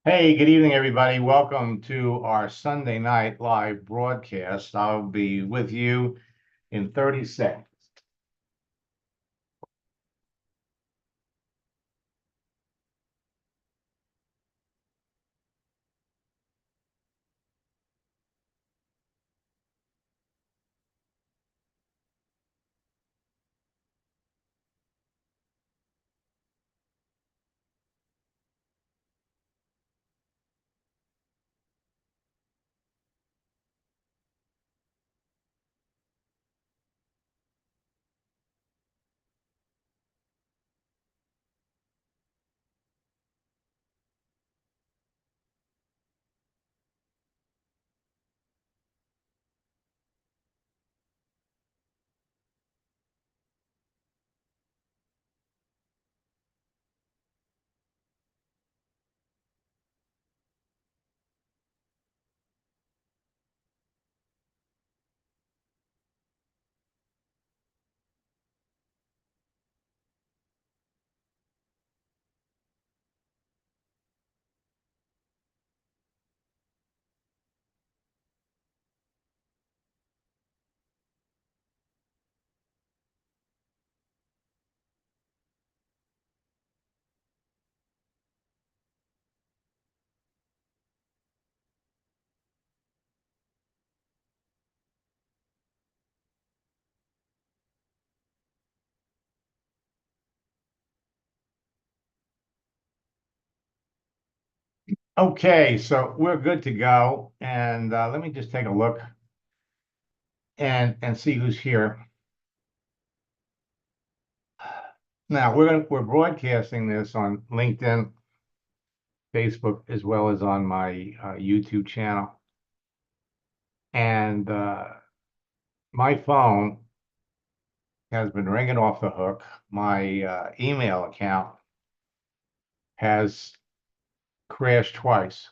Hey, good evening, everybody. Welcome to our Sunday night live broadcast. I'll be with you in 30 seconds. Okay, so we're good to go. And let me just take a look and see who's here. Now we're broadcasting this on LinkedIn, Facebook, as well as on my YouTube channel. And my phone has been ringing off the hook. My email account has crashed twice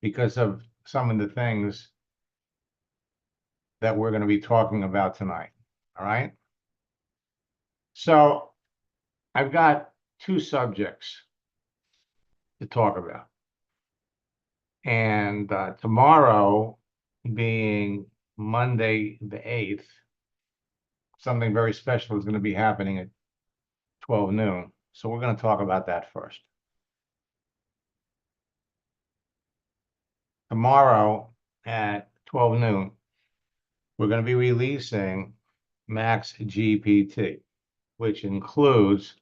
because of some of the things that we're going to be talking about tonight. All right. So I've got two subjects to talk about. And tomorrow, being Monday the 8th, something very special is going to be happening at 12 noon. So we're going to talk about that first. Tomorrow at 12 noon, we're going to be releasing Max GPT, which includes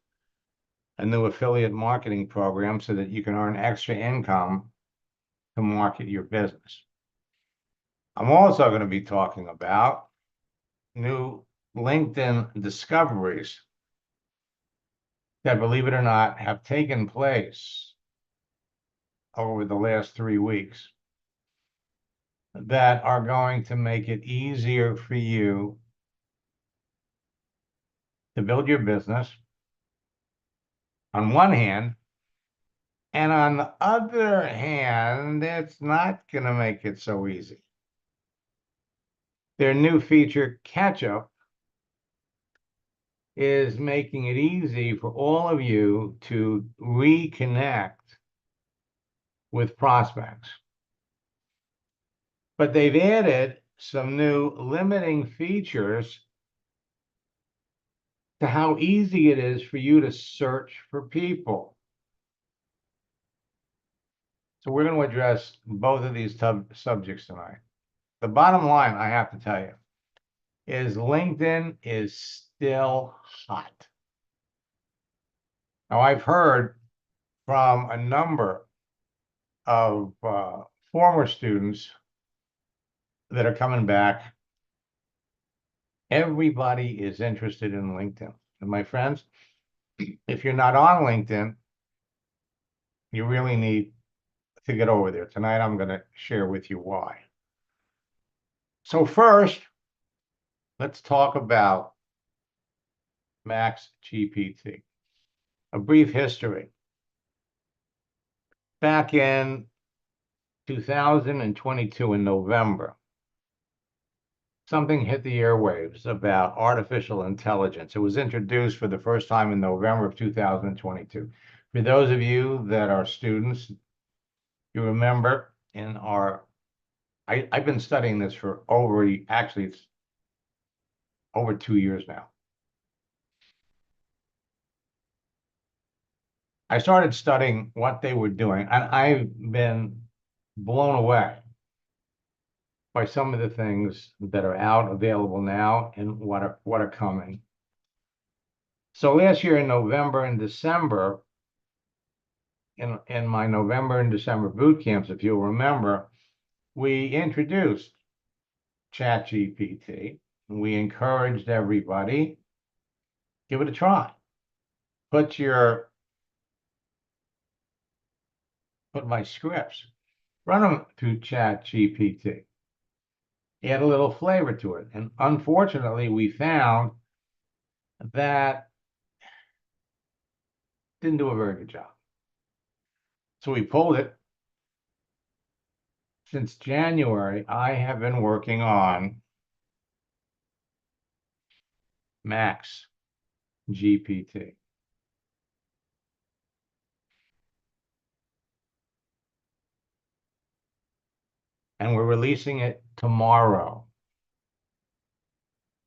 a new affiliate marketing program so that you can earn extra income to market your business. I'm also going to be talking about new LinkedIn discoveries that, believe it or not, have taken place over the last 3 weeks that are going to make it easier for you to build your business on one hand, and on the other hand, it's not going to make it so easy. Their new feature, Catch Up, is making it easy for all of you to reconnect with prospects. But they've added some new limiting features to how easy it is for you to search for people. So we're going to address both of these subjects tonight. The bottom line, I have to tell you, is LinkedIn is still hot. Now, I've heard from a number of former students that are coming back. Everybody is interested in LinkedIn. And my friends, if you're not on LinkedIn, you really need to get over there. Tonight, I'm going to share with you why. So first, let's talk about Max GPT. A brief history. Back in 2022 in November, something hit the airwaves about artificial intelligence. It was introduced for the first time in November of 2022. For those of you that are students, you remember I've been studying this for actually it's over 2 years now. I started studying what they were doing, and I've been blown away by some of the things that are out available now and what are coming. So last year in November and December, in my November and December boot camps, if you'll remember, we introduced ChatGPT. We encouraged everybody, give it a try. Put my scripts, run them through ChatGPT. Add a little flavor to it. And unfortunately, we found that didn't do a very good job. So we pulled it. Since January, I have been working on Max GPT. And we're releasing it tomorrow.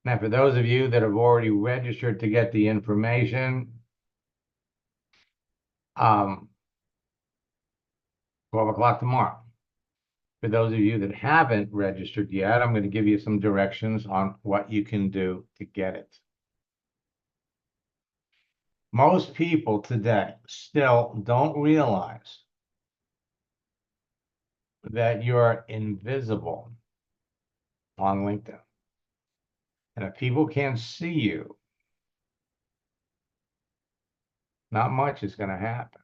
Now, for those of you that have already registered to get the information, 12 o'clock tomorrow. For those of you that haven't registered yet, I'm going to give you some directions on what you can do to get it. Most people today still don't realize that you're invisible on LinkedIn. And if people can't see you, not much is going to happen.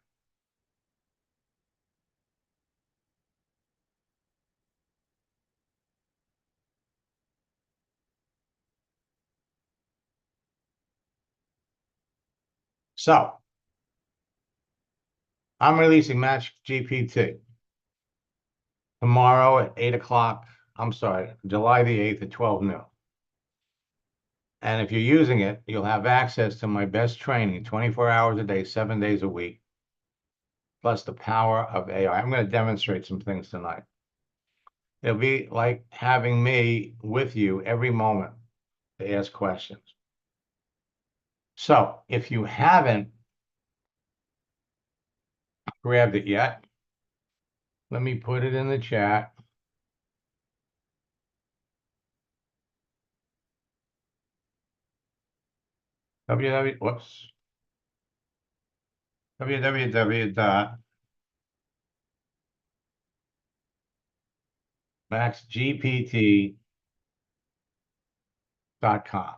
So I'm releasing Match GPT tomorrow at 8 o'clock. I'm sorry, July the 8th at 12 noon. And if you're using it, you'll have access to my best training 24 hours a day, 7 days a week, plus the power of AI. I'm going to demonstrate some things tonight. It'll be like having me with you every moment to ask questions. So if you haven't grabbed it yet, let me put it in the chat. www.maxgpt.com.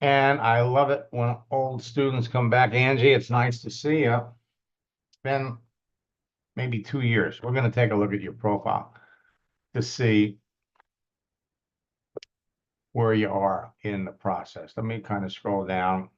And I love it when old students come back. Angie, it's nice to see you. It's been maybe 2 years. We're going to take a look at your profile to see where you are in the process. Let me kind of scroll down.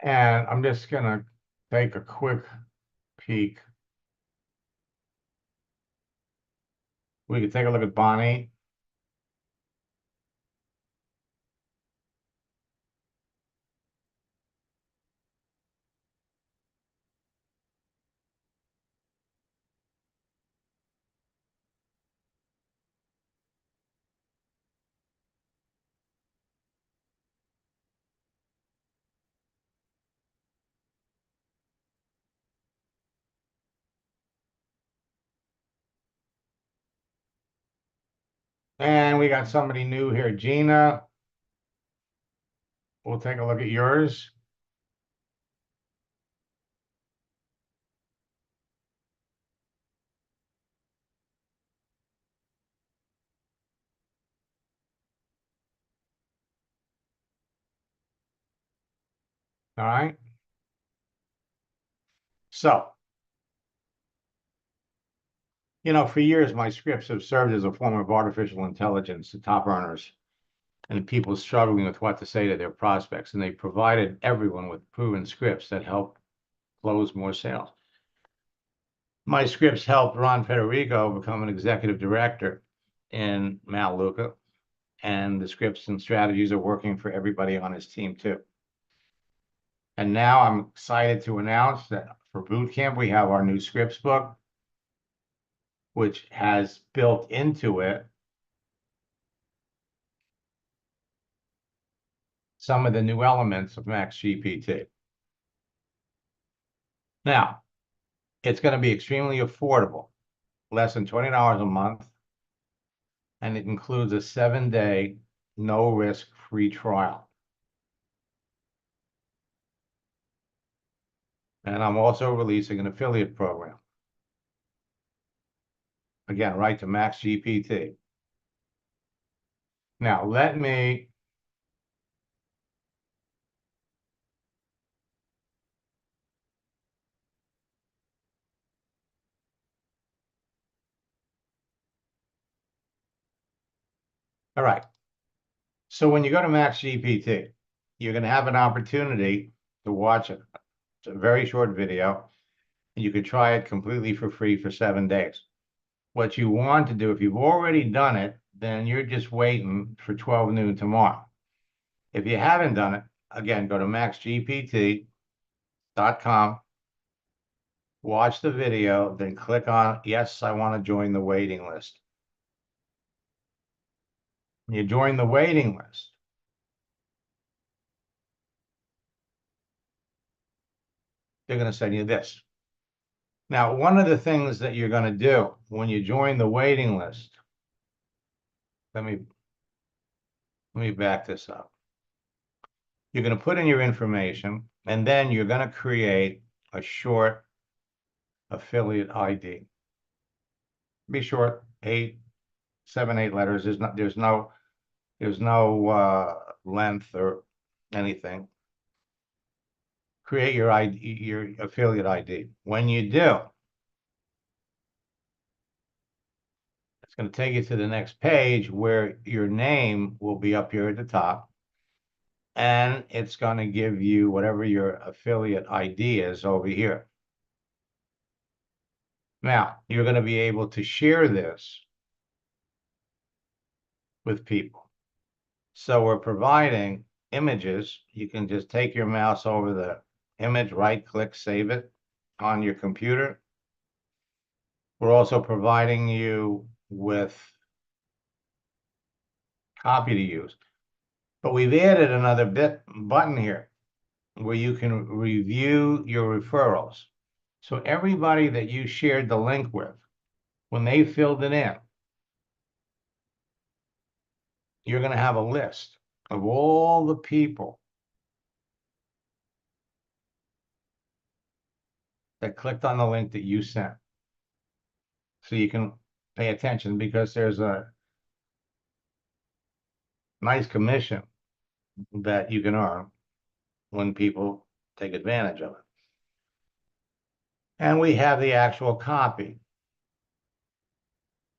And I'm just going to take a quick peek. We could take a look at Bonnie. And we got somebody new here, Gina. We'll take a look at yours. All right. So, for years, my scripts have served as a form of artificial intelligence to top earners and people struggling with what to say to their prospects. And they provided everyone with proven scripts that help close more sales. My scripts helped Ron Federico become an executive director in Melaleuca, and the scripts and strategies are working for everybody on his team too. And now I'm excited to announce that for boot camp, we have our new scripts book, which has built into it some of the new elements of Max GPT. Now, it's going to be extremely affordable, less than $20 a month, and it includes a 7-day, no-risk free trial. And I'm also releasing an affiliate program. Again, right to Max GPT. Now, let me all right. So when you go to Max GPT, you're going to have an opportunity to watch it. It's a very short video, and you can try it completely for free for 7 days. What you want to do, if you've already done it, then you're just waiting for 12 noon tomorrow. If you haven't done it, again, go to maxgpt.com, watch the video, then click on, yes, I want to join the waiting list. You join the waiting list. They're going to send you this. Now, one of the things that you're going to do when you join the waiting list, let me back this up. You're going to put in your information, and then you're going to create a short affiliate ID. Be short, 7, 8 letters. There's no length or anything. Create your ID, your affiliate ID. When you do, it's going to take you to the next page where your name will be up here at the top. And it's going to give you whatever your affiliate ID is over here. Now, you're going to be able to share this with people. So we're providing images. You can just take your mouse over the image, right-click, save it on your computer. We're also providing you with copy to use. But we've added another button here where you can review your referrals. So everybody that you shared the link with, when they filled it in, you're going to have a list of all the people that clicked on the link that you sent. So you can pay attention because there's a nice commission that you can earn when people take advantage of it. And we have the actual copy.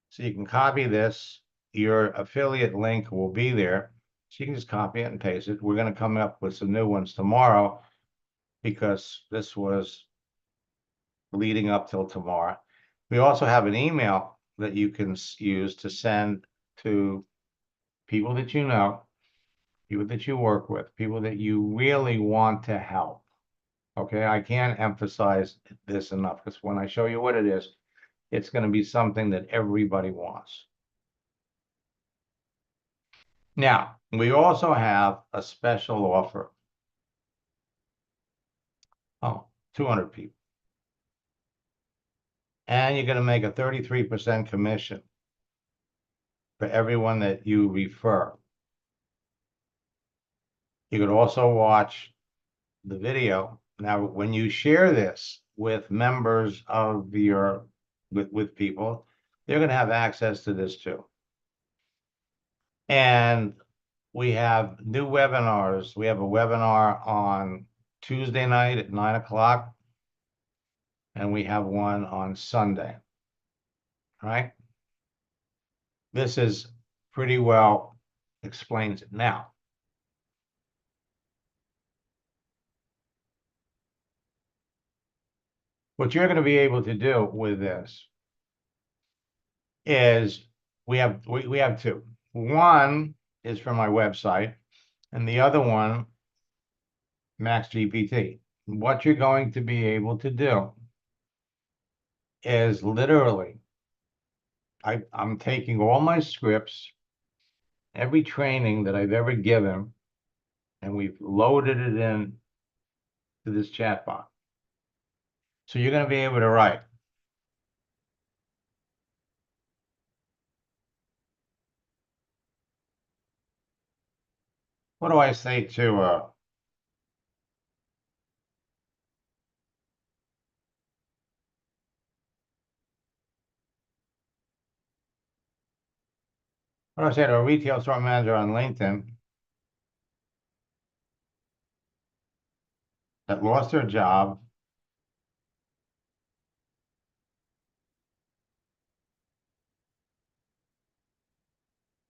So you can copy this. Your affiliate link will be there. So you can just copy it and paste it. We're going to come up with some new ones tomorrow because this was leading up till tomorrow. We also have an email that you can use to send to people that you know, people that you work with, people that you really want to help. Okay, I can't emphasize this enough because when I show you what it is, it's going to be something that everybody wants. Now, we also have a special offer. Oh, 200 people. And you're going to make a 33% commission for everyone that you refer. You could also watch the video. Now, when you share this with members of your, with people, they're going to have access to this too. And we have new webinars. We have a webinar on Tuesday night at 9 o'clock, and we have one on Sunday. All right. This is pretty well explains it. Now, what you're going to be able to do with this is we have two. One is from my website, and the other one, Max GPT. What you're going to be able to do is literally, I'm taking all my scripts, every training that I've ever given, and we've loaded it in to this chatbot. So you're going to be able to write. What do I say to what do I say to a retail store manager on LinkedIn that lost their job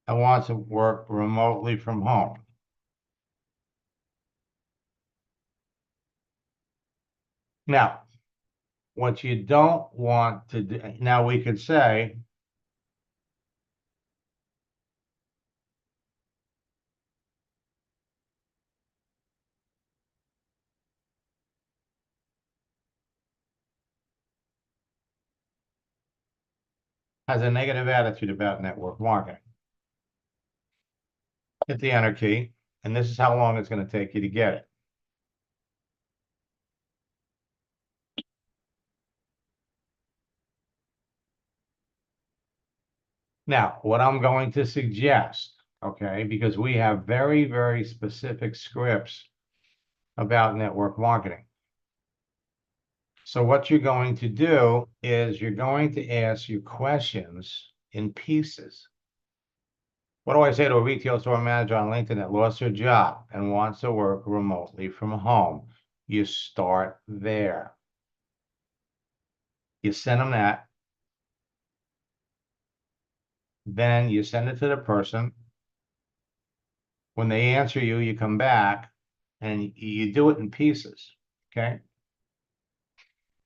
and wants to work remotely from home? Now, what you don't want to do, now we could say, has a negative attitude about network marketing. Hit the enter key, and this is how long it's going to take you to get it. Now, what I'm going to suggest, okay, because we have very, very specific scripts about network marketing. So what you're going to do is you're going to ask your questions in pieces. What do I say to a retail store manager on LinkedIn that lost their job and wants to work remotely from home? You start there. You send them that. Then you send it to the person. When they answer you, you come back and you do it in pieces. Okay.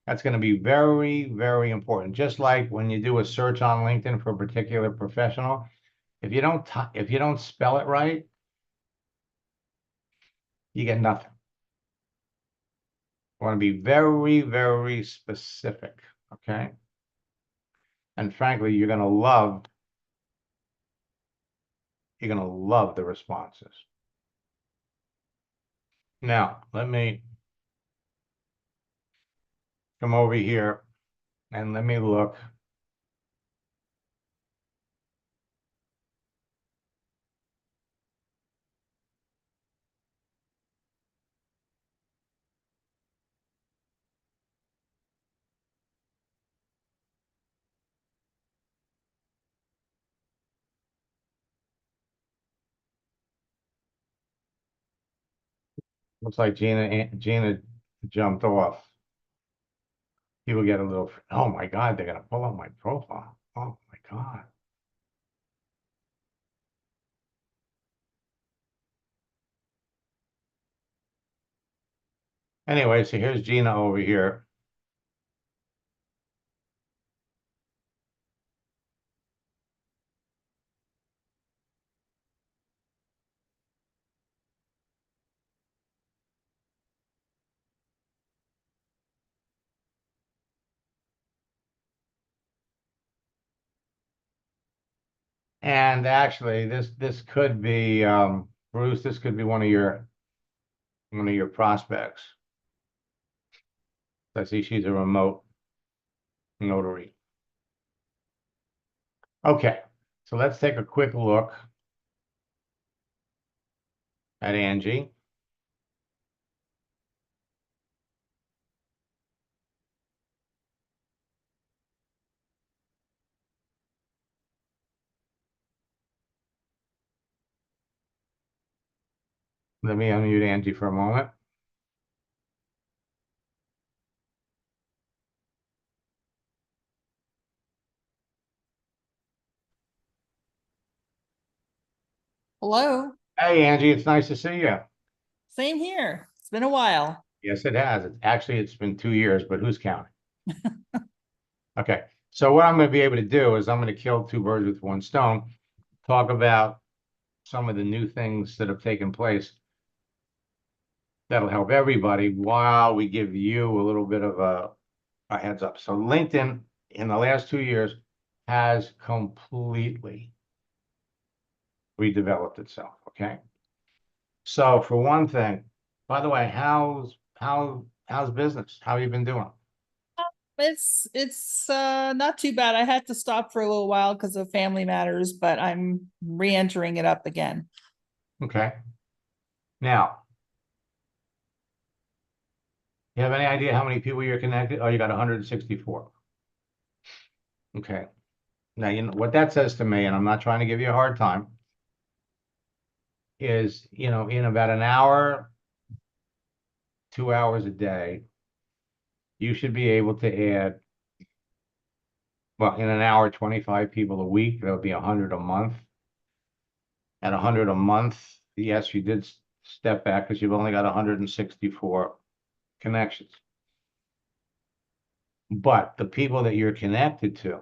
That's going to be very, very important. Just like when you do a search on LinkedIn for a particular professional, if you don't spell it right, you get nothing. I want to be very, very specific. Okay. And frankly, you're going to love the responses. Now, let me come over here and let me look. Looks like Gina jumped off. People get a little, oh my God, they're going to pull up my profile. Oh my God. Anyway, so here's Gina over here. And actually, this could be Bruce. This could be one of your prospects. I see she's a remote notary. Okay, So let's take a quick look at Angie. Let me unmute Angie for a moment. Hello. Hey, Angie, it's nice to see you. Same here. It's been a while. Yes, it has. It's been 2 years, but who's counting? Okay. So what I'm going to be able to do is I'm going to kill two birds with one stone, talk about some of the new things that have taken place that'll help everybody while we give you a little bit of a heads up. So LinkedIn in the last 2 years has completely redeveloped itself. Okay. So for one thing, by the way, how's business? How you been doing? It's not too bad. I had to stop for a little while because of family matters, but I'm re-entering it up again. Okay. Now, you have any idea how many people you're connected? Oh, you got 164. Okay. Now, you know what that says to me, and I'm not trying to give you a hard time, is, in about an hour, 2 hours a day, you should be able to add, well, in an hour, 25 people a week. That would be 100 a month. At 100 a month, yes, you did step back because you've only got 164 connections. But the people that you're connected to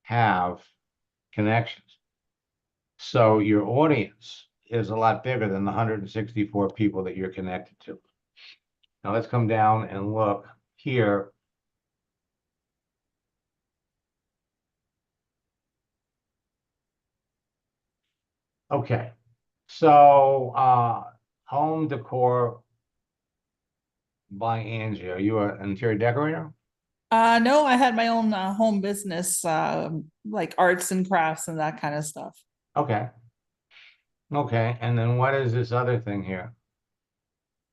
have connections. So your audience is a lot bigger than the 164 people that you're connected to. Now let's come down and look here. Okay, so home decor by Angie. Are you an interior decorator? No, I had my own home business, like arts and crafts and that kind of stuff. Okay. Okay, and then what is this other thing here?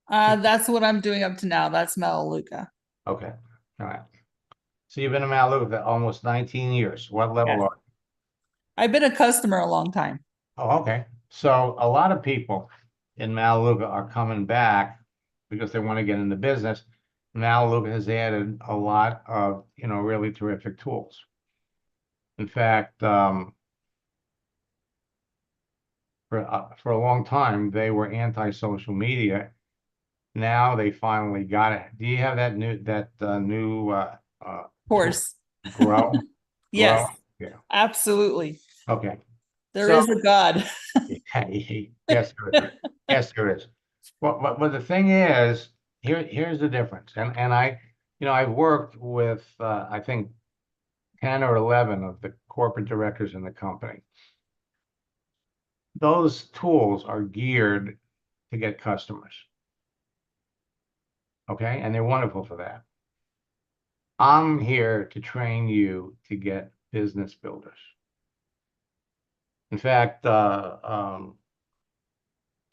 That's what I'm doing up to now. That's Melaleuca. Okay, all right. So you've been in Melaleuca almost 19 years. What level Yes. are you? I've been a customer a long time. Oh, okay. So a lot of people in Melaleuca are coming back because they want to get in the business. Melaleuca has added a lot of, really terrific tools. In fact, for a long time, they were anti-social media. Now they finally got it. Do you have that new Of tool? course. Grow? Yes, Grow? Yeah. absolutely. Okay. There So is a God. yes, there is. Yes, there is. But the thing is, here's the difference. And I've worked with I think 10 or 11 of the corporate directors in the company. Those tools are geared to get customers. Okay, and they're wonderful for that. I'm here to train you to get business builders. In fact,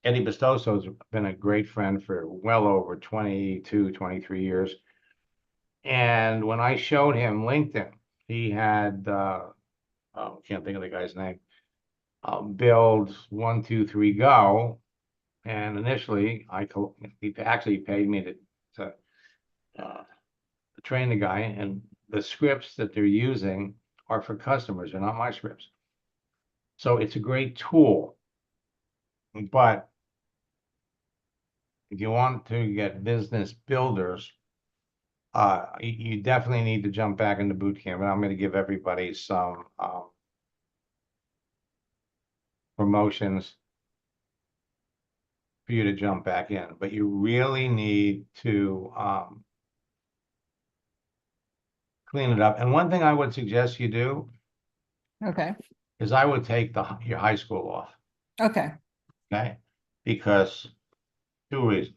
Eddie Bestoso's been a great friend for well over 22, 23 years. And when I showed him LinkedIn, he had, can't think of the guy's name, build 1, 2, 3, go. And initially, he actually paid me to train the guy. And the scripts that they're using are for customers, they're not my scripts. So it's a great tool. But if you want to get business builders, you definitely need to jump back into boot camp. And I'm going to give everybody some promotions for you to jump back in. But you really need to clean it up. And one thing I would suggest you do Okay. is I would take your high school off. Okay. Okay, because two reasons.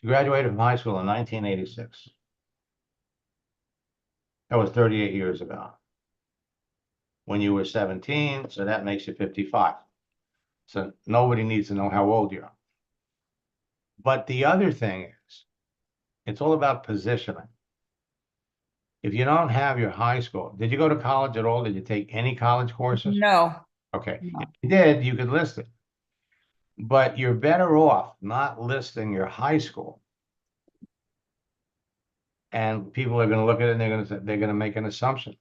You graduated from high school in 1986. That was 38 years ago. when you were 17, so that makes you 55. So nobody needs to know how old you are. But the other thing is, it's all about positioning. If you don't have your high school, did you go to college at all? Did you take any college courses? No, Okay, no. if you did, you could list it. But you're better off not listing your high school. And people are going to look at it and they're going to make an assumption.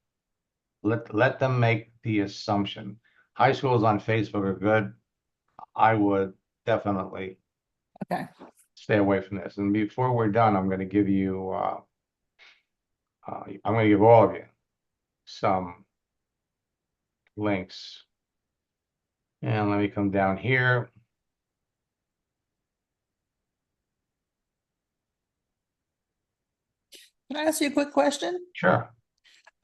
Let them make the assumption. High schools on Facebook are good. I would definitely Okay. stay away from this. And before we're done, I'm going to give you, I'm going to give all of you some links. And let me come down here. Can I ask you a quick question? Sure.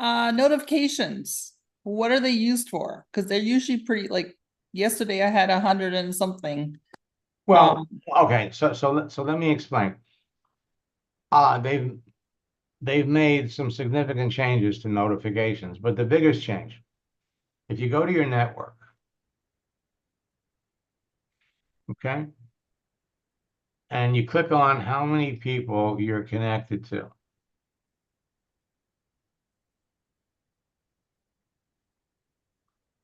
Notifications, what are they used for? Because they're usually pretty, like, yesterday I had 100 and something. Well, okay. So let me explain. They've made some significant changes to notifications, but the biggest change, if you go to your network, okay, and you click on how many people you're connected to.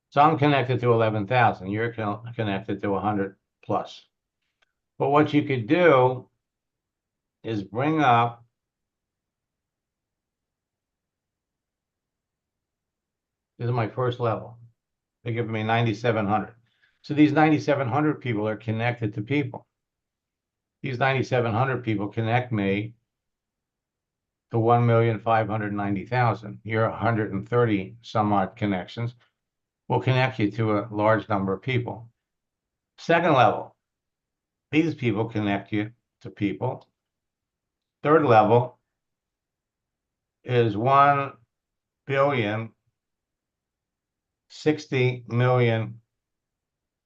So I'm connected to 11,000. You're connected to 100 plus. But what you could do is bring up this is my first level. They give me 9,700. So these 9,700 people are connected to people. These 9,700 people connect me to 1,590,000. Your 130 some odd connections will connect you to a large number of people. Second level, these people connect you to people. Third level is 1,060,000,000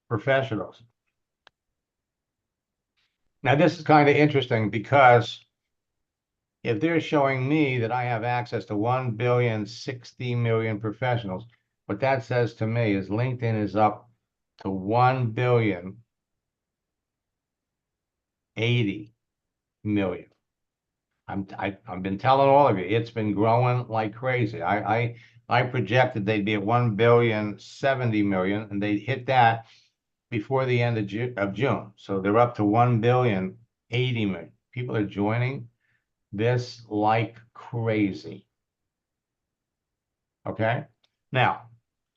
professionals. Now, this is kind of interesting because if they're showing me that I have access to 1,060,000,000 professionals, what that says to me is LinkedIn is up to 1,080,000,000. I've been telling all of you, it's been growing like crazy. I projected they'd be at 1,070,000,000 and they'd hit that before the end of June. So they're up to 1,080,000,000. People are joining this like crazy. Okay. Now,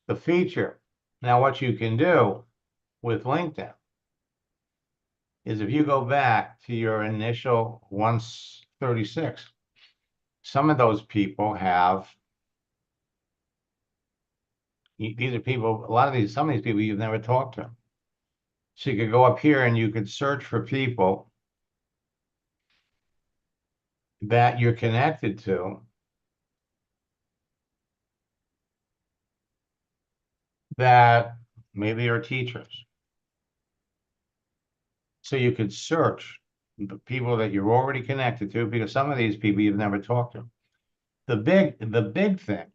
the feature. Now, what you can do with LinkedIn is if you go back to your initial 136, some of those people have, these are people, some of these people you've never talked to. So you could go up here and you could search for people that you're connected to that maybe are teachers. So you could search the people that you're already connected to because some of these people you've never talked to. The big thing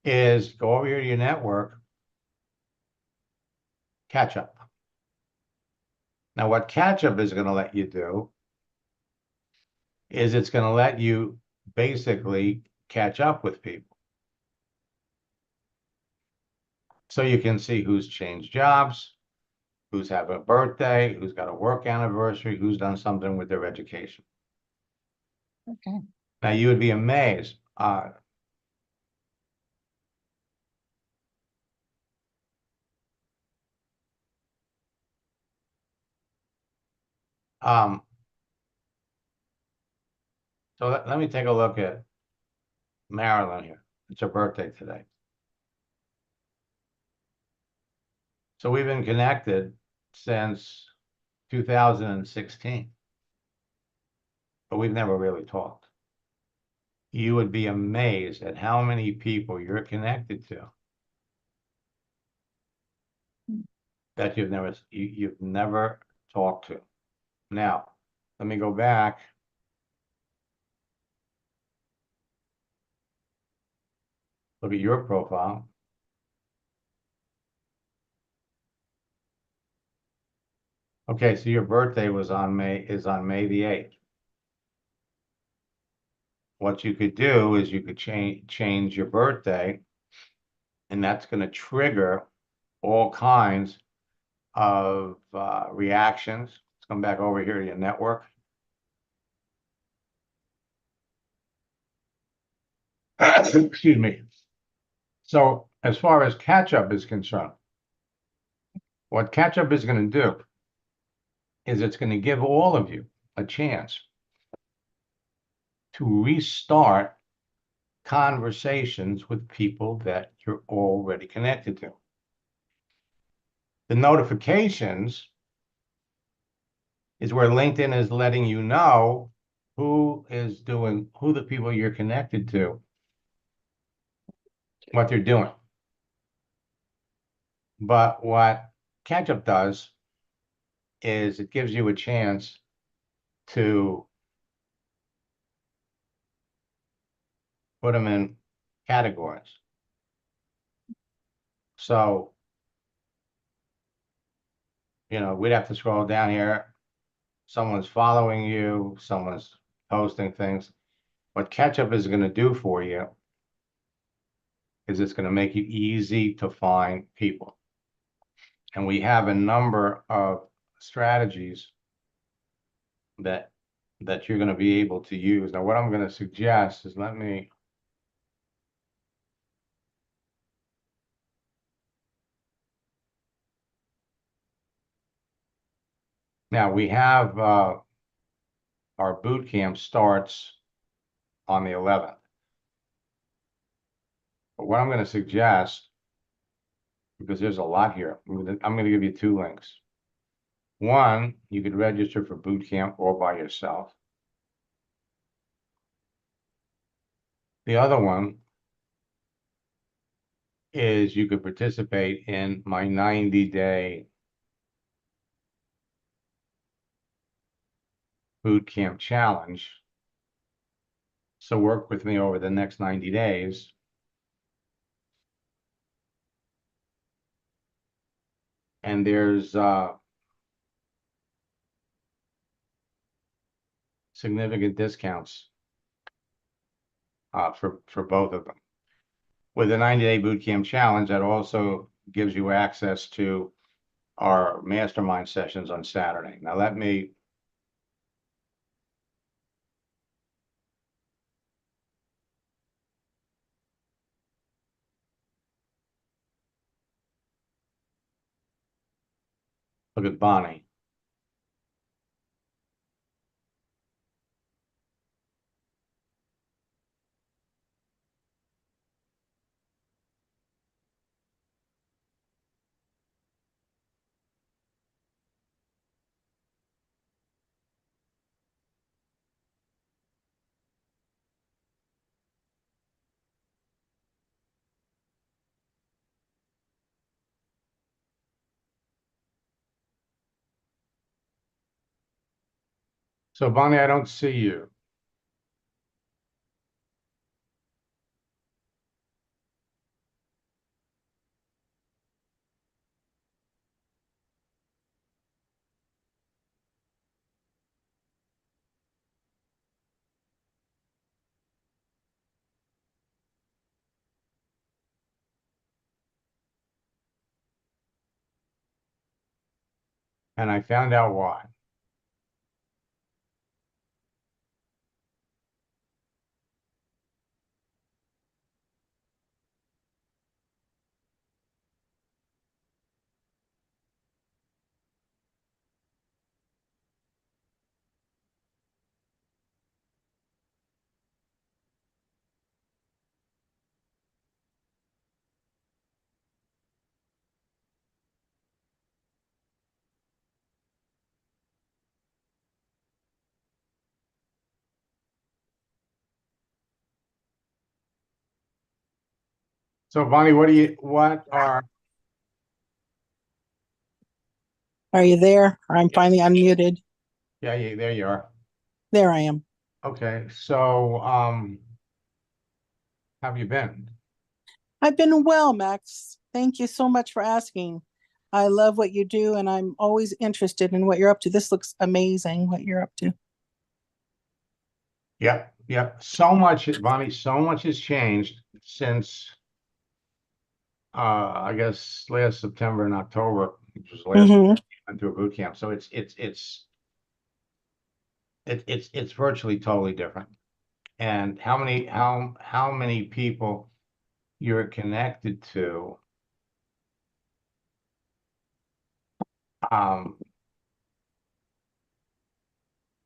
is go over here to your network, catch up. Now, what catch up is going to let you do is it's going to let you basically catch up with people. So you can see who's changed jobs, who's having a birthday, who's got a work anniversary, who's done something with their education. Okay. Now, you would be amazed. So let me take a look at Marilyn here. It's her birthday today. So we've been connected since 2016, but we've never really talked. You would be amazed at how many people you're connected to that you've never talked to. Now, let me go back. Look at your profile. Okay, so your birthday is on May the 8th. What you could do is you could change your birthday, and that's going to trigger all kinds of reactions. Let's come back over here to your network. Excuse me. So as far as catch-up is concerned, what catch-up is going to do is it's going to give all of you a chance to restart conversations with people that you're already connected to. The notifications is where LinkedIn is letting you know who the people you're connected to, what they're doing. But what catch-up does is it gives you a chance to put them in categories. So, we'd have to scroll down here. Someone's following you, someone's posting things. What catch-up is going to do for you is it's going to make it easy to find people. And we have a number of strategies that you're going to be able to use. Now, what I'm going to suggest is now we have our boot camp starts on the 11th. But what I'm going to suggest, because there's a lot here, I'm going to give you 2 links. One, you could register for boot camp all by yourself. The other one is you could participate in my 90-day boot camp challenge. So work with me over the next 90 days. And there's significant discounts for both of them. With the 90-day boot camp challenge, that also gives you access to our mastermind sessions on Saturday. Now let me look at Bonnie. So Bonnie, I don't see you. And I found out why. So Bonnie, what are you there? I'm finally unmuted. yeah, there you are. There I am. Okay, so how have you been? I've been well, Max. Thank you so much for asking. I love what you do, and I'm always interested in what you're up to. This looks amazing, what you're up to. Yep, yep. So much, Bonnie, so much has changed since I guess last September and October, which was last Hmm. went through a boot camp. So it's virtually totally different. And how many people you're connected to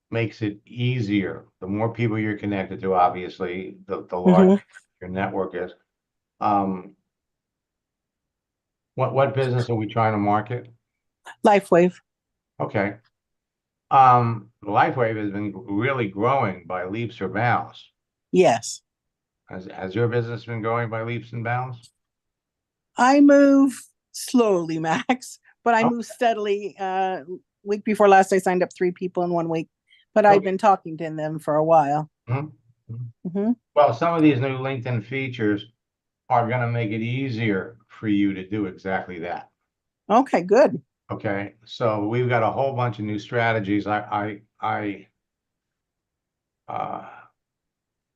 makes it easier. The more people you're connected to, obviously, the larger your network is. What business are we trying to market? LifeWave. Okay. LifeWave has been really growing by leaps or bounds. Yes. Has your business been growing by leaps and bounds? I move slowly, Max, but I Oh, move steadily. Week before last, I signed up 3 people in 1 week, but I've okay. been talking to them for a while. Mhm. Hmm. Well, some of these new LinkedIn features are going to make it easier for you to do exactly that. Okay, good. Okay, so we've got a whole bunch of new strategies. Uh,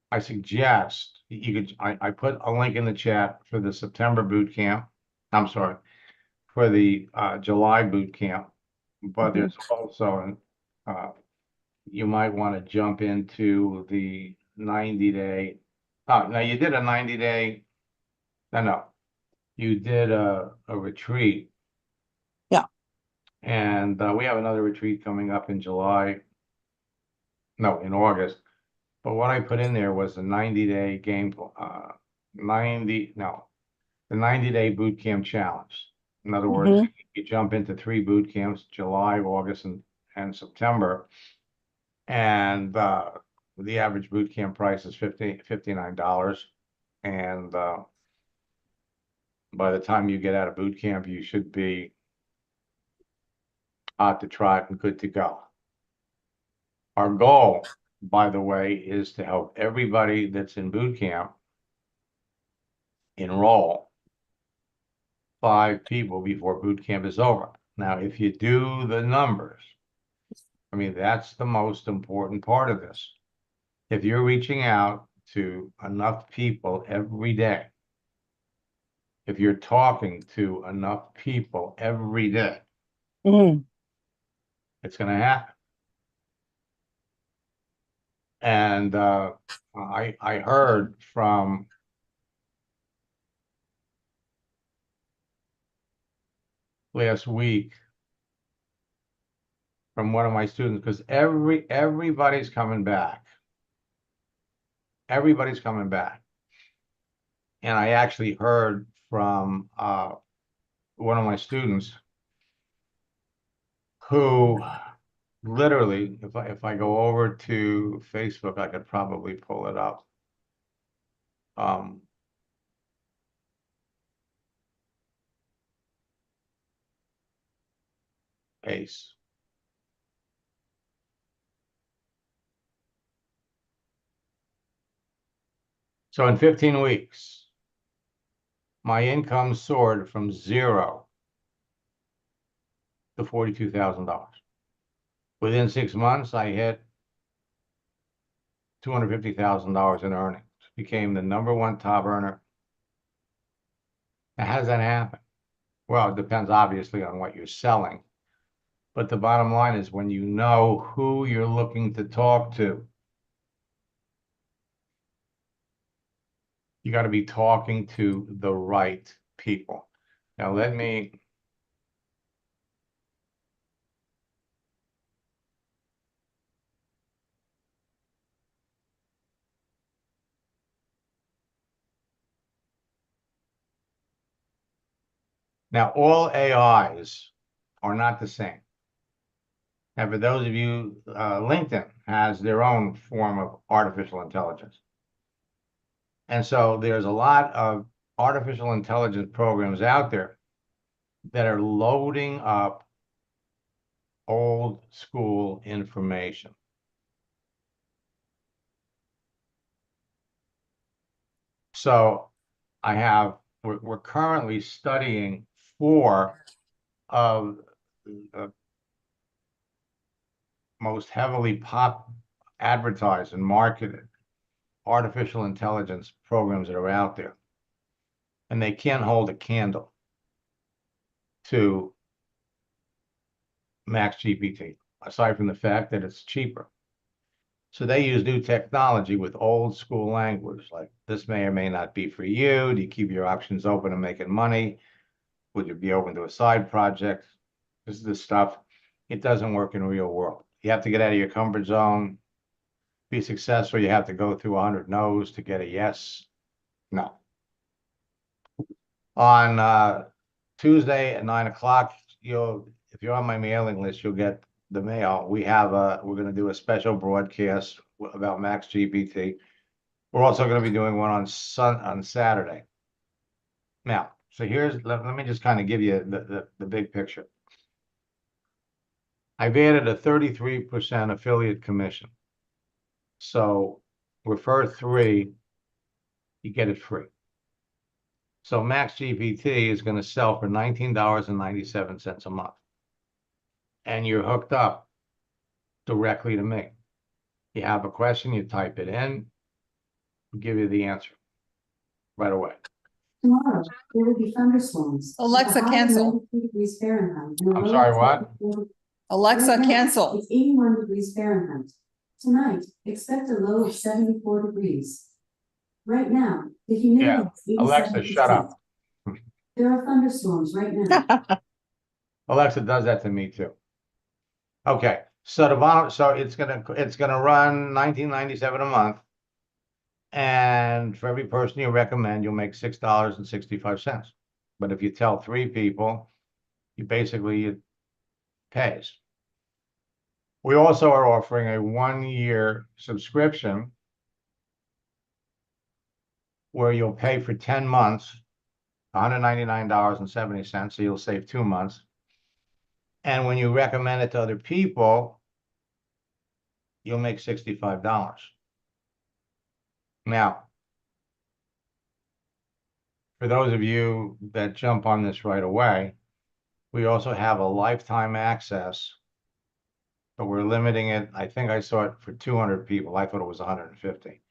I suggest you could. I put a link in the chat for the September boot camp. I'm sorry, for the July boot camp, but Mhm. there's also you might want to jump into the 90-day. Oh, no, you did a 90-day. No, you did a retreat, Yeah. and we have another retreat coming up in July. No, in August. But what I put in there was the 90-day game, 90, no, the 90-day boot camp challenge. In other words, Hmm. you jump into 3 boot camps, July, August, and September. And the average boot camp price is $59. And by the time you get out of boot camp, you should be hot to trot and good to go. Our goal, by the way, is to help everybody that's in boot camp enroll 5 people before boot camp is over. Now, if you do the numbers, I mean, that's the most important part of this. If you're reaching out to enough people every day, if you're talking to enough people every day, Hmm. it's going to happen. And I heard from last week from one of my students, because everybody's coming back. Everybody's coming back. And I actually heard from one of my students who literally, if I go over to Facebook, I could probably pull it up. Ace. So in 15 weeks, my income soared from 0 to $42,000. Within 6 months, I hit $250,000 in earnings. Became the #1 top earner. Now, how does that happen? Well, it depends obviously on what you're selling. But the bottom line is when you know who you're looking to talk to, you got to be talking to the right people. Now, now all AIs are not the same. And for those of you, LinkedIn has their own form of artificial intelligence. And so there's a lot of artificial intelligence programs out there that are loading up old school information. So I have we're currently studying 4 of the most heavily advertised and marketed artificial intelligence programs that are out there. And they can't hold a candle to Max GPT, aside from the fact that it's cheaper. So they use new technology with old school language, like this may or may not be for you. Do you keep your options open and making money? Would you be open to a side project? This is the stuff. It doesn't work in real world. You have to get out of your comfort zone. Be successful, you have to go through 100 no's to get a yes. No. On Tuesday at 9 o'clock, if you're on my mailing list, you'll get the mail. We're going to do a special broadcast about Max GPT. We're also going to be doing one on Saturday. Now, so let me just kind of give you the big picture. I've added a 33% affiliate commission. So refer 3, you get it free. So Max GPT is going to sell for $19.97 a month. And you're hooked up directly to me. You have a question, you type it in, we'll give you the answer right away. Tomorrow, there will be thunderstorms. Alexa, cancel. I'm sorry, what? Alexa, Right now, cancel. It's 81 degrees Fahrenheit. Tonight, expect a low of 74 degrees. Right now, the humidity is 87%. Alexa, shut up. There are thunderstorms right now. Alexa does that to me too. Okay, so it's gonna run $19.97 a month, and for every person you recommend, you'll make $6.65. But if you tell 3 people, it pays. We also are offering a 1-year subscription where you'll pay for 10 months, $199.70, so you'll save 2 months. And when you recommend it to other people, you'll make $65. Now, for those of you that jump on this right away, we also have a lifetime access, but we're limiting it. I think I saw it for 200 people. I thought it was 150.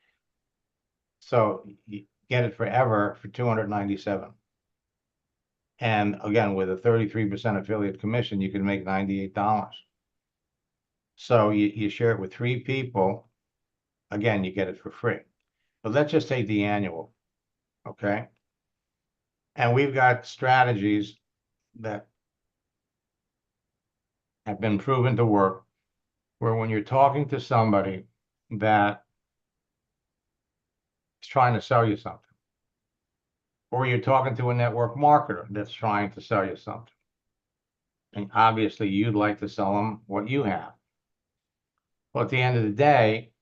So you get it forever for $297. And again, with a 33% affiliate commission, you can make $98. So you share it with 3 people. Again, you get it for free. But let's just take the annual, okay? And we've got strategies that have been proven to work, where when you're talking to somebody that is trying to sell you something, or you're talking to a network marketer that's trying to sell you something, and obviously you'd like to sell them what you have. Well, at the end of the day,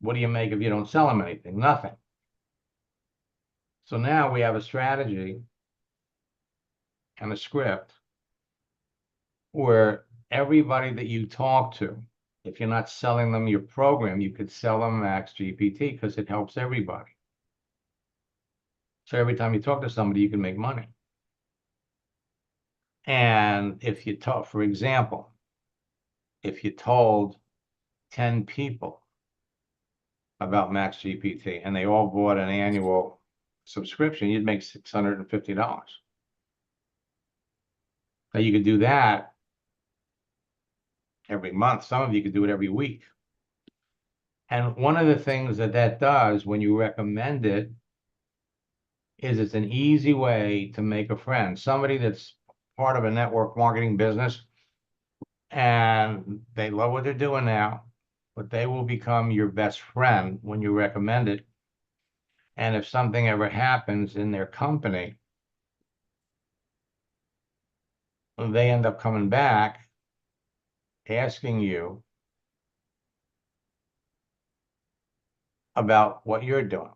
what do you make if you don't sell them anything? Nothing. So now we have a strategy and a script where everybody that you talk to, if you're not selling them your program, you could sell them Max GPT because it helps everybody. So every time you talk to somebody, you can make money. And if you talk, for example, if you told 10 people about Max GPT and they all bought an annual subscription, you'd make $650. Now you could do that every month. Some of you could do it every week. And one of the things that does when you recommend it is it's an easy way to make a friend, somebody that's part of a network marketing business and they love what they're doing now, but they will become your best friend when you recommend it. And if something ever happens in their company, they end up coming back asking you about what you're doing.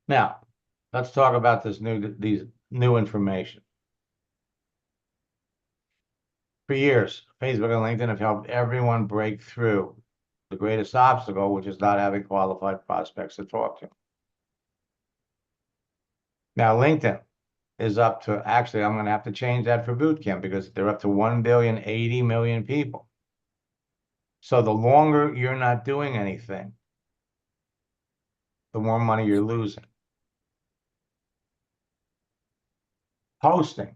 Now, let's talk about these new information. For years, Facebook and LinkedIn have helped everyone break through the greatest obstacle, which is not having qualified prospects to talk to. Now, LinkedIn is up to, actually, I'm going to have to change that for boot camp because they're up to 1,080,000,000 people. So the longer you're not doing anything, the more money you're losing. Posting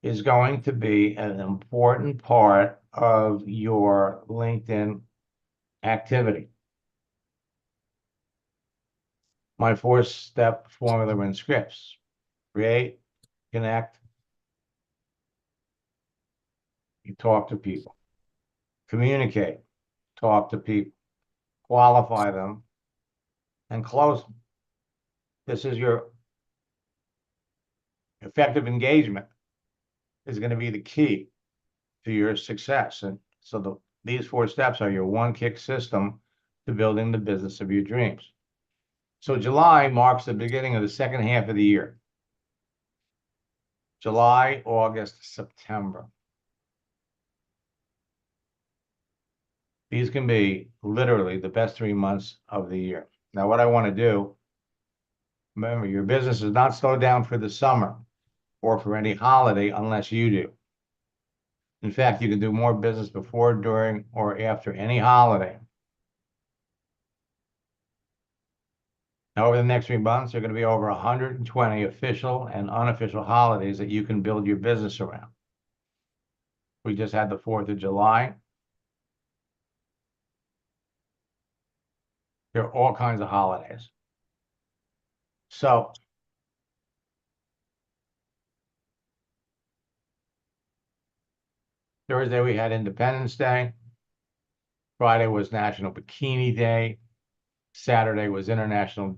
is going to be an important part of your LinkedIn activity. My 4-step formula in scripts: create, connect, you talk to people, communicate, talk to people, qualify them, and close them. This is your effective engagement is going to be the key to your success. And so these 4 steps are your one-kick system to building the business of your dreams. So July marks the beginning of the second half of the year. July, August, September. These can be literally the best 3 months of the year. Now, what I want to do, remember, your business is not slowed down for the summer or for any holiday unless you do. In fact, you can do more business before, during, or after any holiday. Now, over the next 3 months, there are going to be over 120 official and unofficial holidays that you can build your business around. We just had the 4th of July. There are all kinds of holidays. So Thursday, we had Independence Day. Friday was National Bikini Day. Saturday was International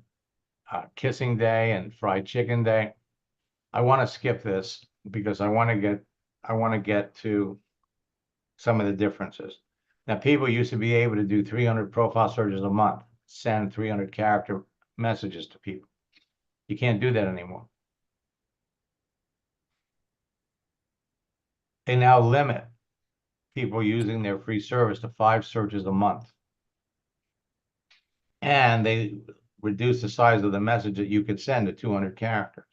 Kissing Day and Fried Chicken Day. I want to skip this because I want to get to some of the differences. Now, people used to be able to do 300 profile searches a month, send 300 character messages to people. You can't do that anymore. They now limit people using their free service to 5 searches a month. And they reduce the size of the message that you could send to 200 characters.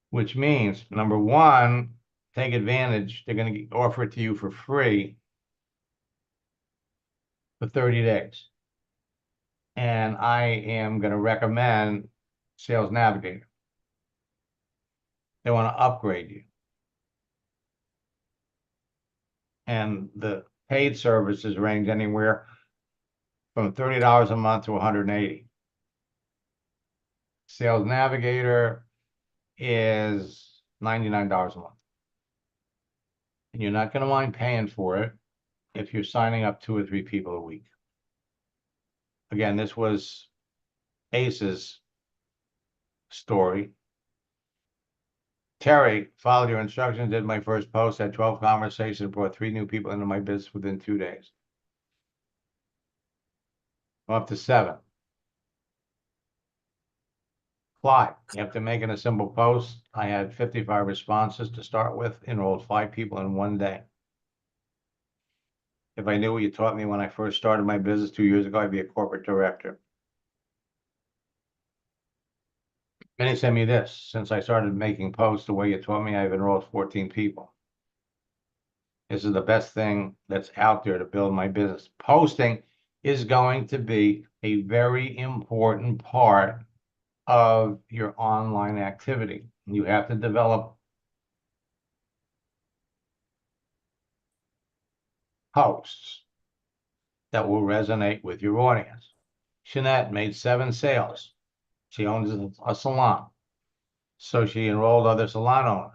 Which means, number one, take advantage. They're going to offer it to you for free for 30 days. And I am going to recommend Sales Navigator. They want to upgrade you. And the paid services range anywhere from $30 a month to $180. Sales Navigator is $99 a month. And you're not going to mind paying for it if you're signing up 2 or 3 people a week. Again, this was Ace's story. Terry followed your instructions, did my first post, had 12 conversations, brought 3 new people into my business within 2 days. I'm up to 7. Clyde, after making a simple post, I had 55 responses to start with, enrolled 5 people in 1 day. If I knew what you taught me when I first started my business 2 years ago, I'd be a corporate director. Then he sent me this. Since I started making posts the way you taught me, I've enrolled 14 people. This is the best thing that's out there to build my business. Posting is going to be a very important part of your online activity. You have to develop posts that will resonate with your audience. Jeanette made 7 sales. She owns a salon. So she enrolled other salon owners.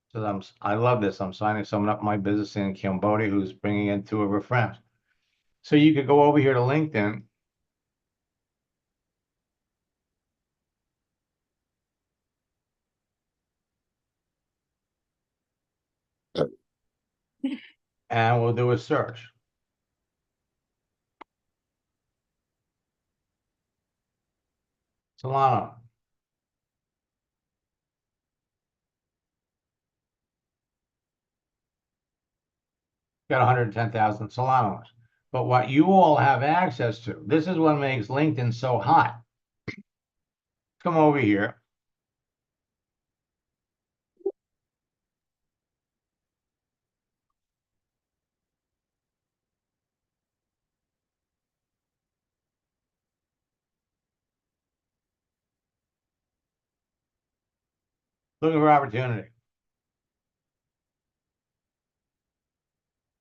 So I love this. I'm signing someone up in my business in Cambodia who's bringing in 2 of her friends. So you could go over here to LinkedIn. And we'll do a search. Salon owner. got 110,000 salon owners. But what you all have access to, this is what makes LinkedIn so hot. Come over here. Looking for opportunity.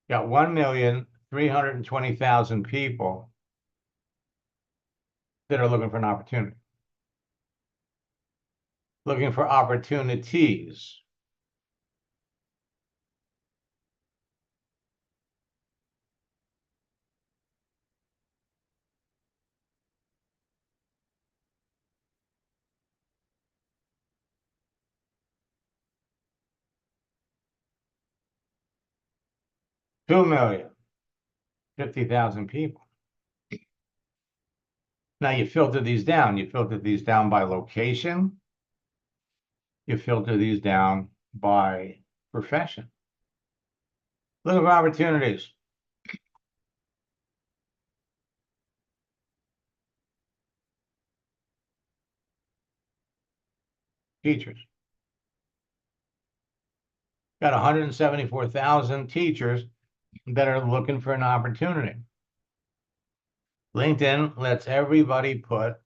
Got 1,320,000 people that are looking for an opportunity. Looking for opportunities. Two million 50,000 people. Now you filter these down. You filter these down by location. You filter these down by profession. Look for opportunities. Teachers. Got 174,000 teachers that are looking for an opportunity. LinkedIn lets everybody put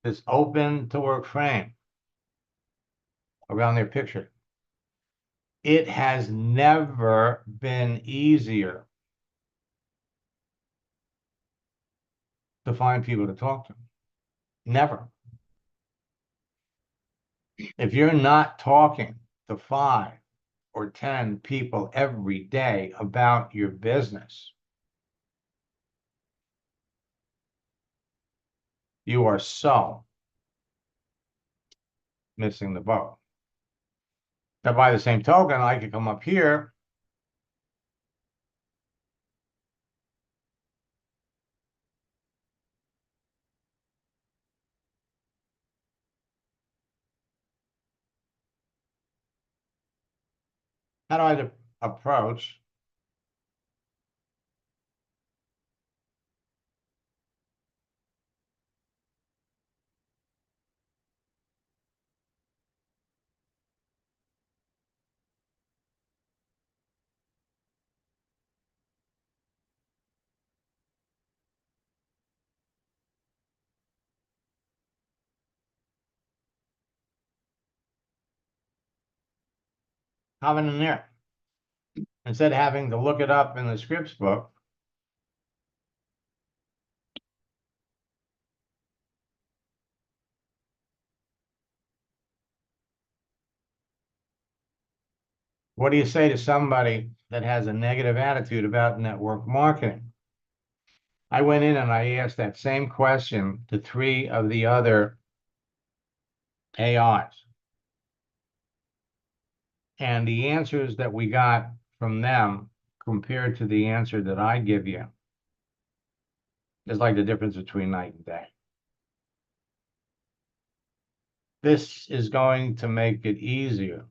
this open to work frame around their picture. It has never been easier to find people to talk to. Never. If you're not talking to 5 or 10 people every day about your business, you are so missing the boat. Now, by the same token, I could come up here how do I approach having in there? Instead of having to look it up in the scripts book, what do you say to somebody that has a negative attitude about network marketing? I went in and I asked that same question to 3 of the other AIs. And the answers that we got from them compared to the answer that I give you is like the difference between night and day. This is going to make it easier.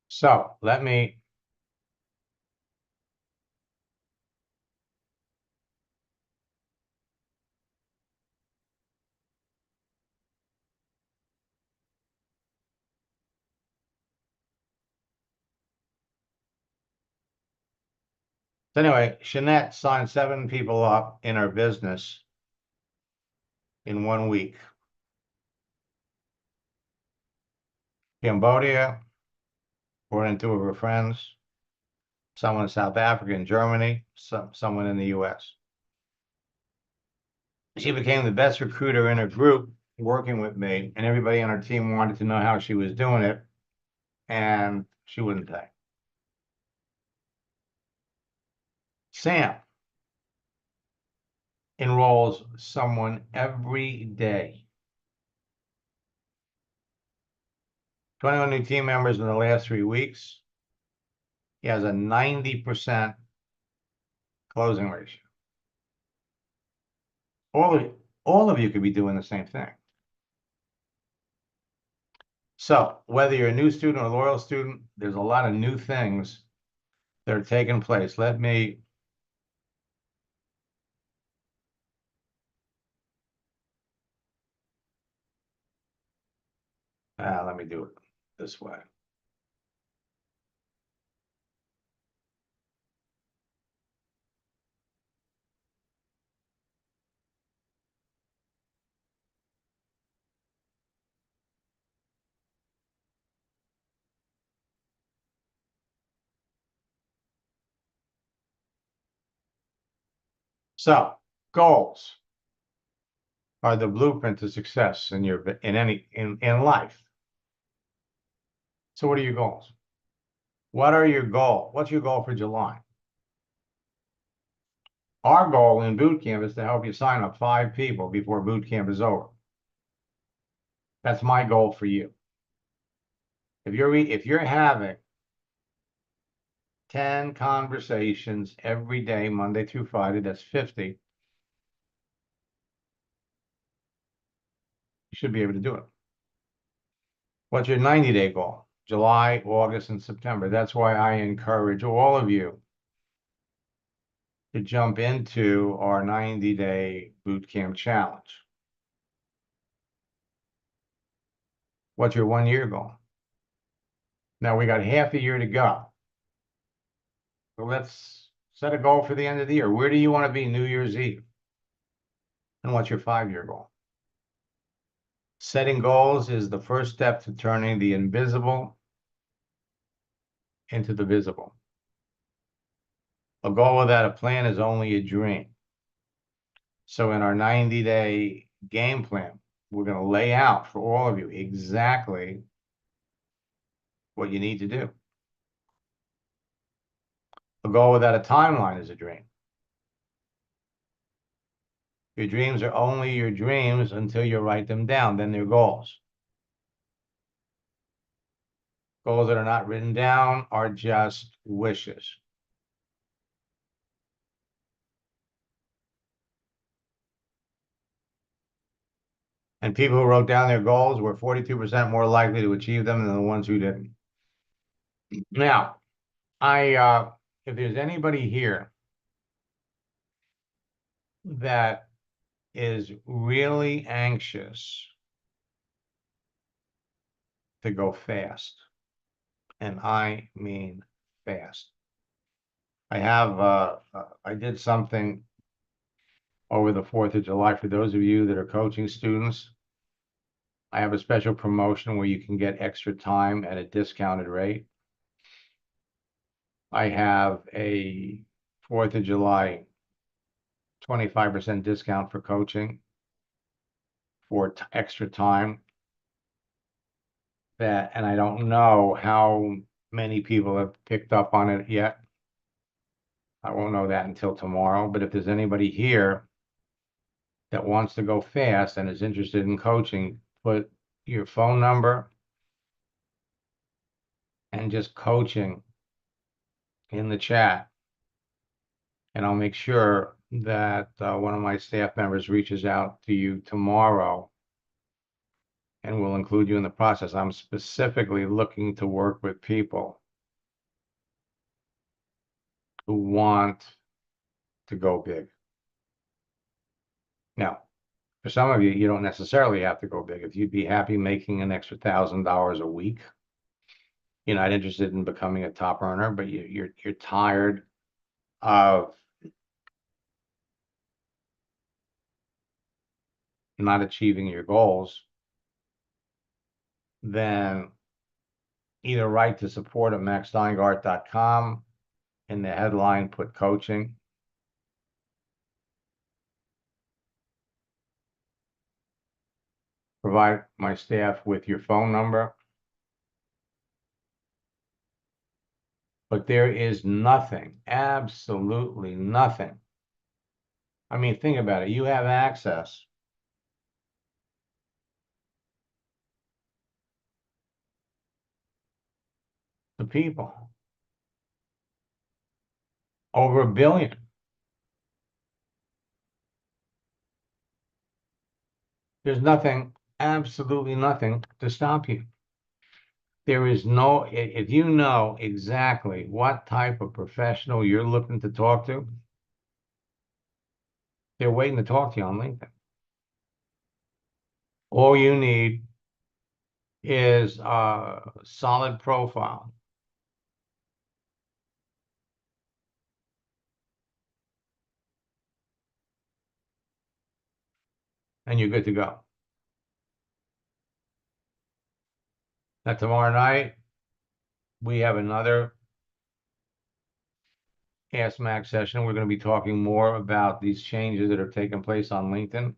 So let me So anyway, Jeunesse signed 7 people up in her business in 1 week. Cambodia, or in 2 of her friends, someone in South Africa and Germany, someone in the US. She became the best recruiter in her group working with me, and everybody on her team wanted to know how she was doing it, and she wouldn't say. Sam enrolls someone every day. 21 new team members in the last 3 weeks. He has a 90% closing ratio. All of you could be doing the same thing. So whether you're a new student or a loyal student, there's a lot of new things that are taking place. Let me do it this way. So goals are the blueprint to success in life. So what are your goals? What's your goal for July? Our goal in boot camp is to help you sign up 5 people before boot camp is over. That's my goal for you. If you're having 10 conversations every day, Monday through Friday, that's 50. You should be able to do it. What's your 90-day goal? July, August, and September. That's why I encourage all of you to jump into our 90-day boot camp challenge. What's your 1-year goal? Now we got half a year to go. So let's set a goal for the end of the year. Where do you want to be New Year's Eve? And what's your 5-year goal? Setting goals is the first step to turning the invisible into the visible. A goal without a plan is only a dream. So in our 90-day game plan, we're going to lay out for all of you exactly what you need to do. A goal without a timeline is a dream. Your dreams are only your dreams until you write them down, then they're goals. Goals that are not written down are just wishes. And people who wrote down their goals were 42% more likely to achieve them than the ones who didn't. Now, if there's anybody here that is really anxious to go fast, and I mean fast. I did something over the 4th of July for those of you that are coaching students. I have a special promotion where you can get extra time at a discounted rate. I have a 4th of July 25% discount for coaching for extra time. And I don't know how many people have picked up on it yet. I won't know that until tomorrow. But if there's anybody here that wants to go fast and is interested in coaching, put your phone number and just coaching in the chat. And I'll make sure that one of my staff members reaches out to you tomorrow and we'll include you in the process. I'm specifically looking to work with people who want to go big. Now, for some of you, you don't necessarily have to go big. If you'd be happy making an extra $1,000 a week, you're not interested in becoming a top earner, but you're tired of not achieving your goals, then either write to support@maxsteingart.com. In the headline, put coaching. Provide my staff with your phone number. But there is nothing, absolutely nothing. I mean, think about it. You have access the people. Over 1 billion. There's nothing, absolutely nothing to stop you. There is no, if you know exactly what type of professional you're looking to talk to, they're waiting to talk to you on LinkedIn. All you need is a solid profile. And you're good to go. Now, tomorrow night, we have another Ask Max session. We're going to be talking more about these changes that are taking place on LinkedIn.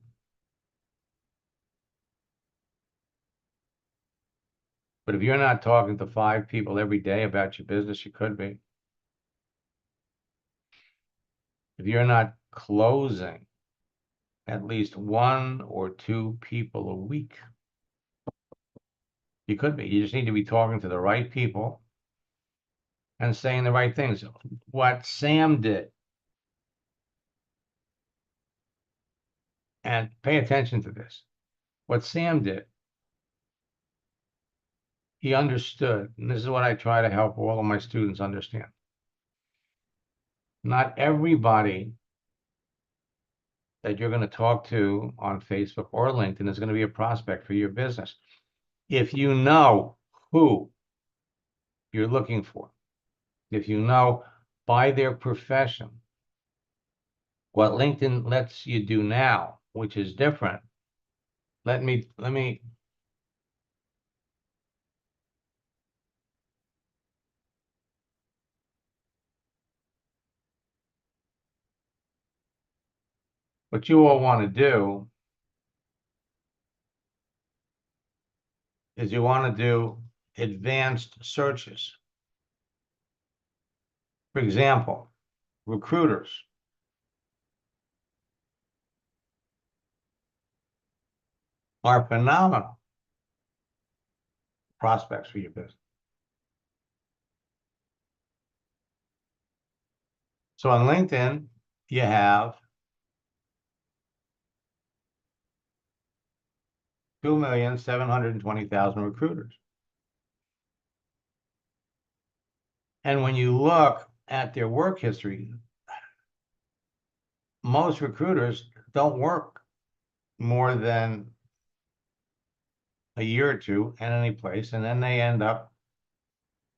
But if you're not talking to 5 people every day about your business, you could be. If you're not closing at least 1 or 2 people a week, you could be. You just need to be talking to the right people and saying the right things. What Sam did, and pay attention to this, what Sam did, he understood, and this is what I try to help all of my students understand. Not everybody that you're going to talk to on Facebook or LinkedIn is going to be a prospect for your business. If you know who you're looking for, if you know by their profession, what LinkedIn lets you do now, which is different. Let me what you all want to do is you want to do advanced searches. For example, recruiters. Are phenomenal prospects for your business. So on LinkedIn, you have 2,720,000 recruiters. And when you look at their work history, most recruiters don't work more than a year or two in any place, and then they end up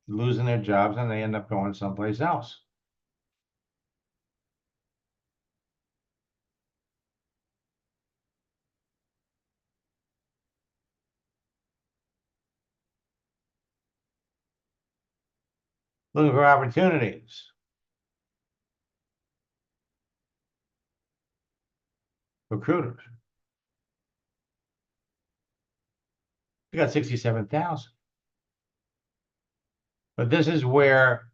losing their jobs and they end up going someplace else. Looking for opportunities. Recruiters. You got 67,000. But this is where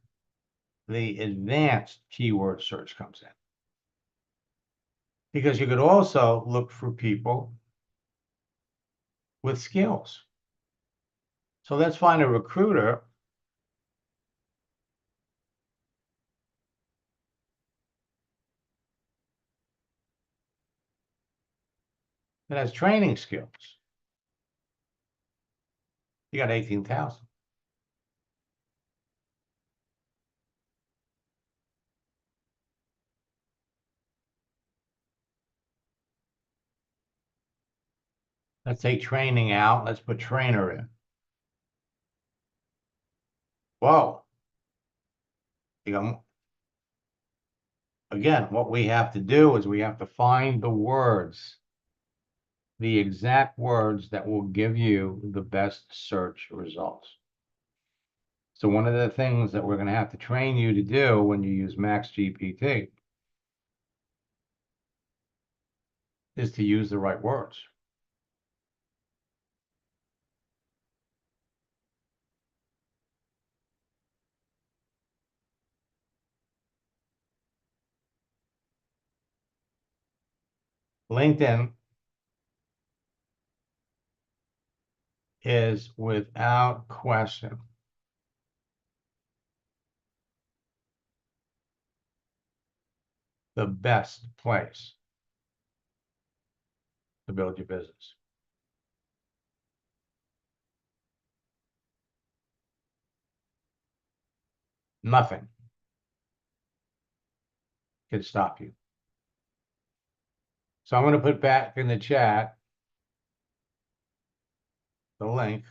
the advanced keyword search comes in. Because you could also look for people with skills. So let's find a recruiter that has training skills. You got 18,000. Let's take training out. Let's put trainer in. Whoa. You go. Again, what we have to do is we have to find the words, the exact words that will give you the best search results. So one of the things that we're going to have to train you to do when you use Max GPT is to use the right words. LinkedIn is without question the best place to build your business. Nothing can stop you. So I'm going to put back in the chat the link.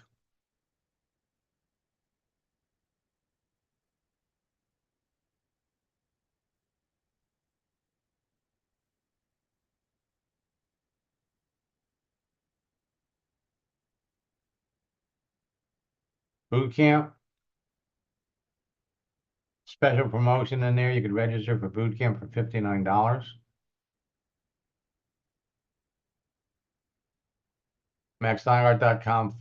Boot camp. Special promotion in there. You could register for boot camp for $59. MaxSteinhardt.com/.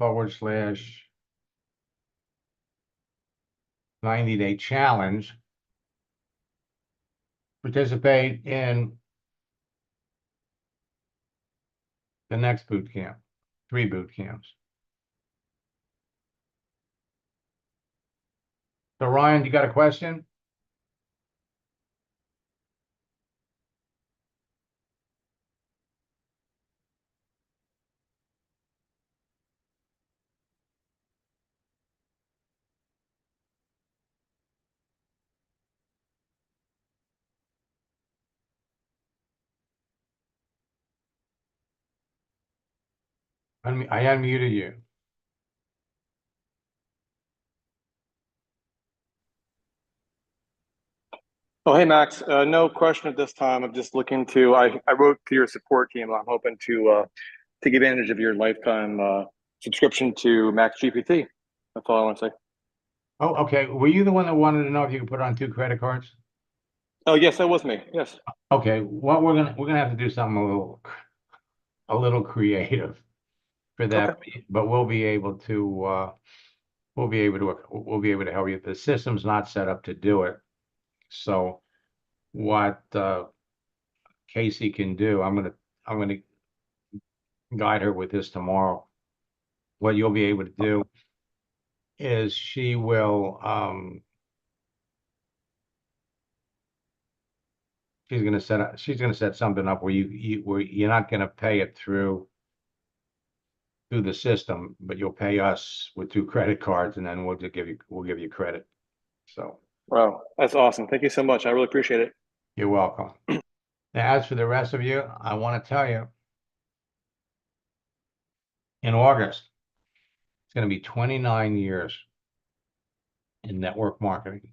90-day challenge. Participate in the next boot camp, 3 boot camps. So Ryan, you got a question? I unmuted you. Oh, hey, Max. No question at this time. I'm just looking to, I wrote to your support team. I'm hoping to take advantage of your lifetime subscription to Max GPT. That's all I want to say. Oh, okay. Were you the one that wanted to know if you could put on 2 credit cards? Oh, yes, that was me. Yes. Okay. What we're gonna have to do something a little creative for that, Okay. but we'll be able to we'll be able to help you. The system's not set up to do it. So what Casey can do, I'm gonna guide her with this tomorrow. What you'll be able to do is she will she's gonna set something up where you're not gonna pay it through the system, but you'll pay us with 2 credit cards, and then we'll give you credit. So Wow, that's awesome. Thank you so much. I really appreciate it. you're welcome. Now, as for the rest of you, I want to tell you, in August, it's going to be 29 years in network marketing.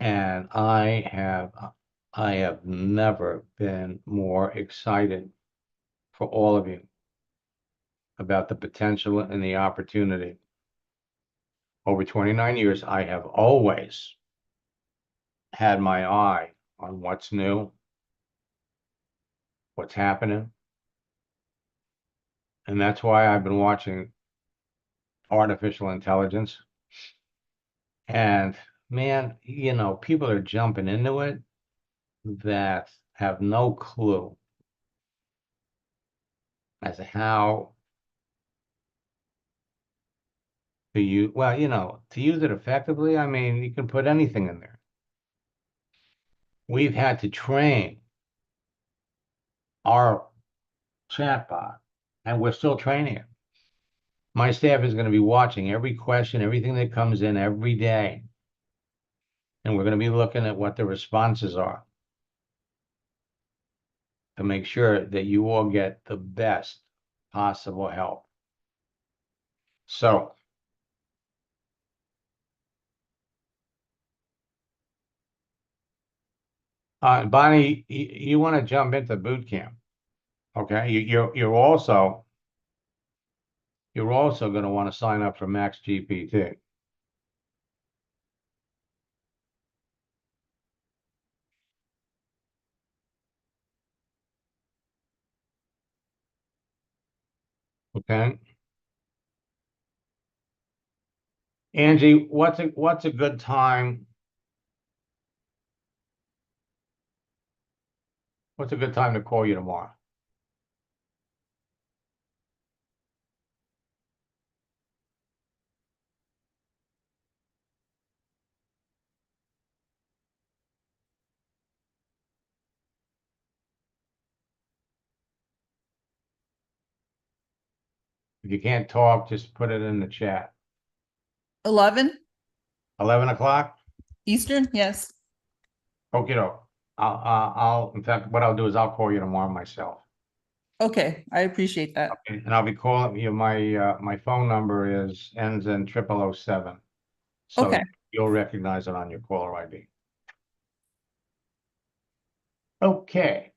And I have never been more excited for all of you about the potential and the opportunity. Over 29 years, I have always had my eye on what's new, what's happening. And that's why I've been watching artificial intelligence. And man, people are jumping into it that have no clue as to how to use, to use it effectively. I mean, you can put anything in there. We've had to train our chatbot, and we're still training it. My staff is going to be watching every question, everything that comes in every day. And we're going to be looking at what the responses are to make sure that you all get the best possible help. So, Bonnie, you want to jump into boot camp, okay? You're also going to want to sign up for Max GPT. Okay. Angie, what's a good time? What's a good time to call you tomorrow? If you can't talk, just put it in the chat. 11 11 o'clock? Eastern, yes. Okay, in fact, what I'll do is I'll call you tomorrow myself. Okay, I appreciate that. And I'll be calling you, my phone number ends in 0007. So Okay. you'll recognize it on your caller ID. Okay.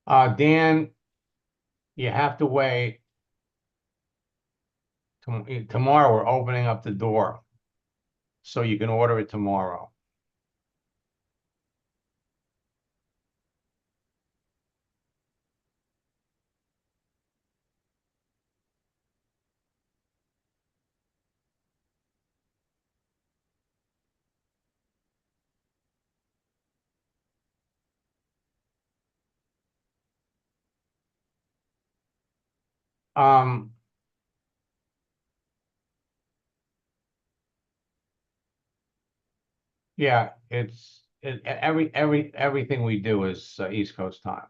Dan, you have to wait. Tomorrow we're opening up the door, so you can order it tomorrow. Yeah, everything we do is East Coast time.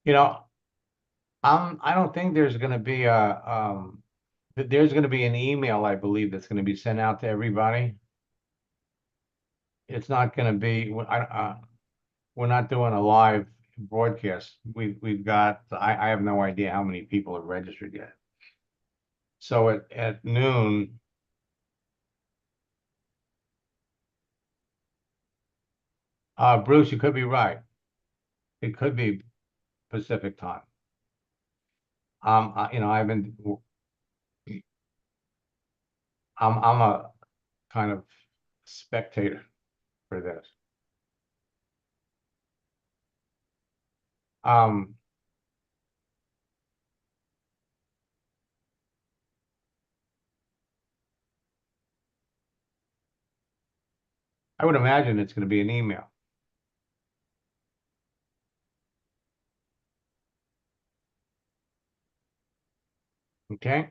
You know, I don't think there's going to be there's going to be an email, I believe, that's going to be sent out to everybody. It's not going to be, we're not doing a live broadcast. We've got, I have no idea how many people have registered yet. So at noon, Bruce, you could be right. It could be Pacific time. You know, I'm a kind of spectator for this. I would imagine it's going to be an email. Okay.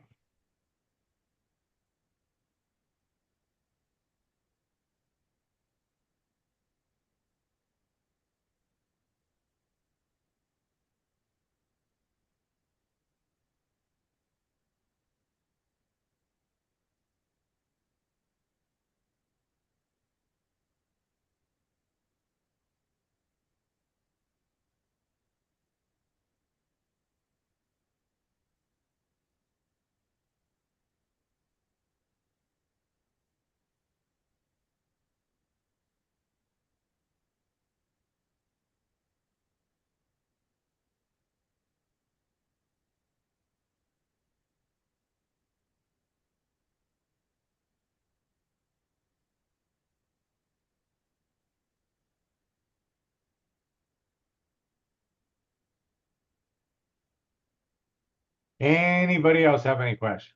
Anybody else have any questions?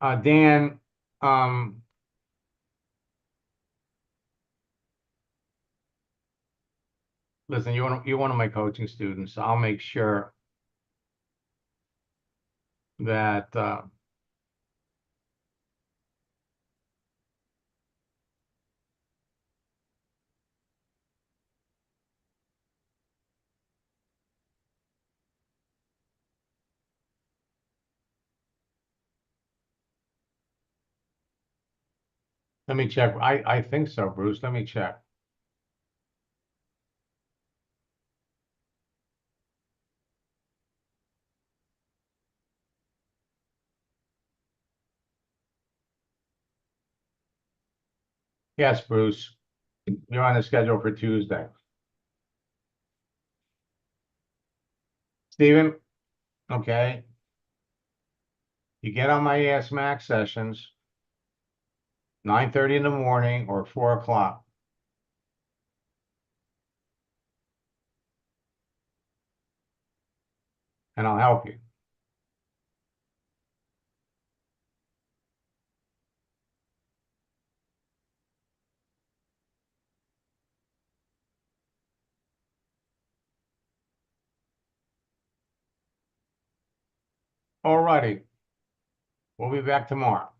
Dan, listen, you're one of my coaching students. So I'll make sure that let me check. I think so, Bruce. Let me check. Yes, Bruce. You're on the schedule for Tuesday. Stephen, okay. You get on my Ask Max sessions, 9:30 in the morning or 4 o'clock. And I'll help you. All righty. We'll be back tomorrow.